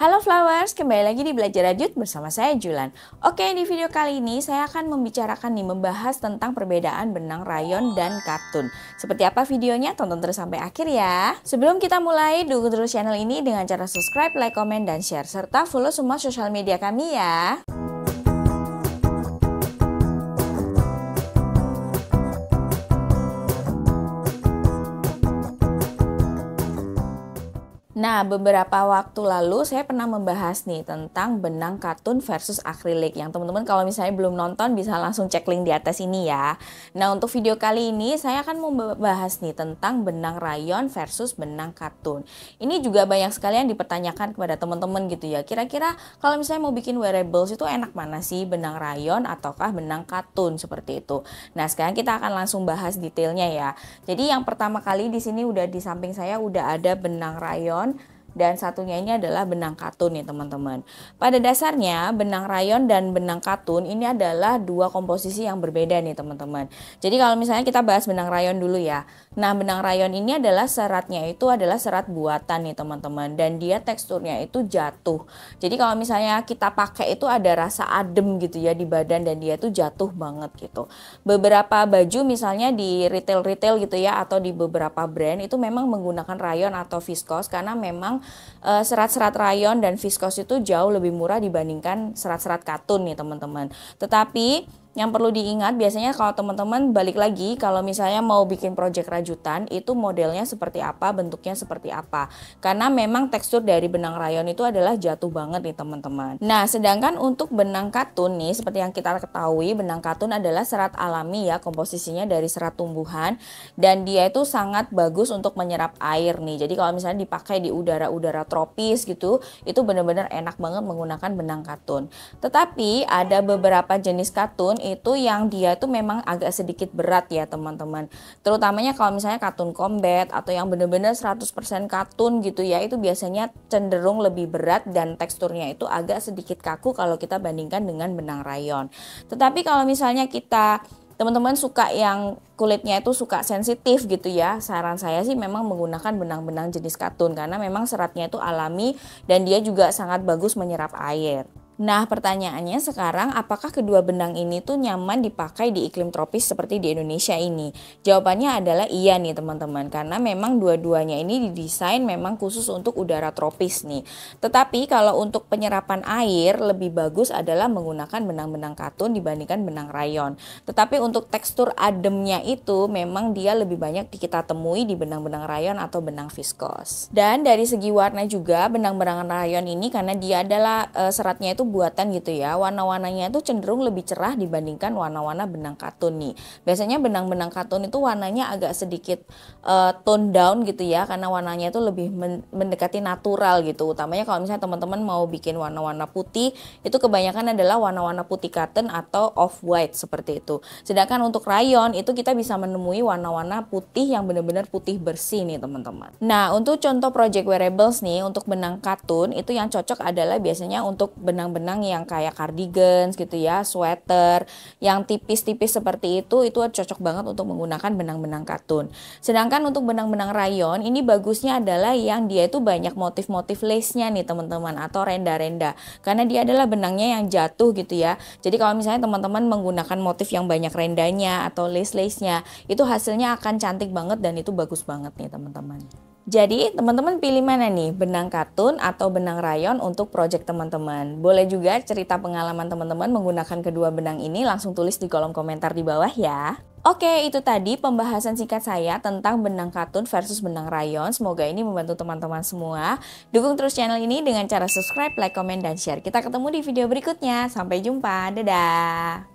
Halo Flowers, kembali lagi di Belajar Rajut bersama saya Julan. Oke, di video kali ini saya akan membahas tentang perbedaan benang rayon dan katun. Seperti apa videonya? Tonton terus sampai akhir ya. Sebelum kita mulai, dukung terus channel ini dengan cara subscribe, like, komen, dan share. Serta follow semua sosial media kami ya. Nah, beberapa waktu lalu saya pernah membahas nih tentang benang katun versus akrilik. Yang teman-teman kalau misalnya belum nonton bisa langsung cek link di atas ini ya. Nah, untuk video kali ini saya akan membahas nih tentang benang rayon versus benang katun. Ini juga banyak sekali yang dipertanyakan kepada teman-teman gitu ya. Kira-kira kalau misalnya mau bikin wearables itu enak mana sih, benang rayon ataukah benang katun seperti itu. Nah, sekarang kita akan langsung bahas detailnya ya. Jadi yang pertama kali di sini udah di samping saya udah ada benang rayon. Dan satunya ini adalah benang katun nih teman-teman. Pada dasarnya benang rayon dan benang katun ini adalah dua komposisi yang berbeda nih teman-teman. Jadi kalau misalnya kita bahas benang rayon dulu ya. Nah, benang rayon ini adalah seratnya itu adalah serat buatan nih teman-teman. Dan dia teksturnya itu jatuh. Jadi kalau misalnya kita pakai itu ada rasa adem gitu ya di badan dan dia itu jatuh banget gitu. Beberapa baju misalnya di retail-retail gitu ya atau di beberapa brand itu memang menggunakan rayon atau viskos karena memang serat-serat rayon dan viskos itu jauh lebih murah dibandingkan serat-serat katun nih teman-teman. Tetapi yang perlu diingat biasanya kalau teman-teman balik lagi kalau misalnya mau bikin project rajutan itu modelnya seperti apa, bentuknya seperti apa. Karena memang tekstur dari benang rayon itu adalah jatuh banget nih teman-teman. Nah, sedangkan untuk benang katun nih seperti yang kita ketahui benang katun adalah serat alami ya, komposisinya dari serat tumbuhan dan dia itu sangat bagus untuk menyerap air nih. Jadi kalau misalnya dipakai di udara-udara tropis gitu, itu benar-benar enak banget menggunakan benang katun. Tetapi ada beberapa jenis katun itu yang dia itu memang agak sedikit berat ya teman-teman. Terutamanya kalau misalnya katun combat atau yang benar-benar 100% katun gitu ya, itu biasanya cenderung lebih berat dan teksturnya itu agak sedikit kaku kalau kita bandingkan dengan benang rayon. Tetapi kalau misalnya teman-teman suka yang kulitnya itu suka sensitif gitu ya, saran saya sih memang menggunakan benang-benang jenis katun karena memang seratnya itu alami dan dia juga sangat bagus menyerap air. Nah, pertanyaannya sekarang apakah kedua benang ini tuh nyaman dipakai di iklim tropis seperti di Indonesia ini? Jawabannya adalah iya nih teman-teman, karena memang dua-duanya ini didesain memang khusus untuk udara tropis nih. Tetapi kalau untuk penyerapan air lebih bagus adalah menggunakan benang-benang katun dibandingkan benang rayon. Tetapi untuk tekstur ademnya itu memang dia lebih banyak kita temui di benang-benang rayon atau benang viskos. Dan dari segi warna juga benang-benang rayon ini karena dia adalah seratnya itu buatan gitu ya, warna-warnanya itu cenderung lebih cerah dibandingkan warna-warna benang katun nih. Biasanya benang-benang katun itu warnanya agak sedikit tone down gitu ya, karena warnanya itu lebih mendekati natural gitu. Utamanya kalau misalnya teman-teman mau bikin warna-warna putih, itu kebanyakan adalah warna-warna putih cotton atau off white seperti itu. Sedangkan untuk rayon itu kita bisa menemui warna-warna putih yang benar-benar putih bersih nih teman-teman. Nah, untuk contoh project wearables nih, untuk benang katun itu yang cocok adalah biasanya untuk benang yang kayak cardigans gitu ya, sweater yang tipis-tipis seperti itu cocok banget untuk menggunakan benang-benang katun. Sedangkan untuk benang-benang rayon ini bagusnya adalah yang dia itu banyak motif-motif lace-nya nih teman-teman atau renda-renda karena dia adalah benangnya yang jatuh gitu ya. Jadi kalau misalnya teman-teman menggunakan motif yang banyak rendanya atau lace-lace-nya itu hasilnya akan cantik banget dan itu bagus banget nih teman-teman. Jadi teman-teman pilih mana nih, benang katun atau benang rayon untuk project teman-teman. Boleh juga cerita pengalaman teman-teman menggunakan kedua benang ini, langsung tulis di kolom komentar di bawah ya. Oke, itu tadi pembahasan singkat saya tentang benang katun versus benang rayon. Semoga ini membantu teman-teman semua. Dukung terus channel ini dengan cara subscribe, like, komen, dan share. Kita ketemu di video berikutnya. Sampai jumpa, dadah!